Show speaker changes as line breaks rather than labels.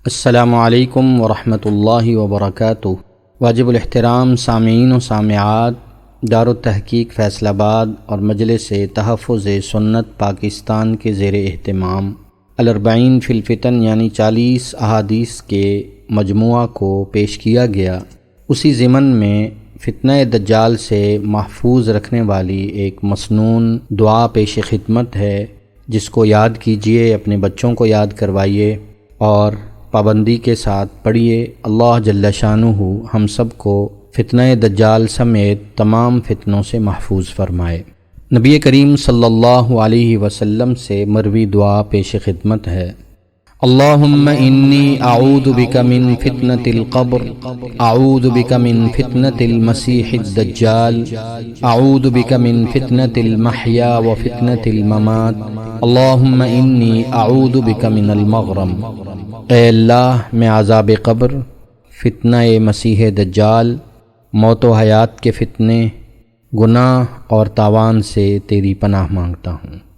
السلام علیکم ورحمۃ اللہ وبرکاتہ۔ واجب الاحترام سامعین و سامعات، دارالتحقیق فیصل آباد اور مجلس تحفظ سنت پاکستان کے زیر اہتمام الاربعین فی الفتن یعنی 40 احادیث کے مجموعہ کو پیش کیا گیا۔ اسی ضمن میں فتنہ دجال سے محفوظ رکھنے والی ایک مسنون دعا پیش خدمت ہے، جس کو یاد کیجئے، اپنے بچوں کو یاد کروائیے اور پابندی کے ساتھ پڑھیے۔ اللہ جل شانہ ہم سب کو فتنہ دجال سمیت تمام فتنوں سے محفوظ فرمائے۔ نبی کریم صلی اللہ علیہ وسلم سے مروی دعا پیش خدمت ہے۔ اللہم انی اعوذ بک من فتنة القبر، اعوذ بک من فتنة المسیح الدجال، اعوذ بک من فتنة المحیا وفتنة الممات، اللہم انی اعوذ بک من المغرم۔ اے اللہ، میں عذاب قبر، فتنہ مسیح دجال، موت و حیات کے فتنے، گناہ اور تاوان سے تیری پناہ مانگتا ہوں۔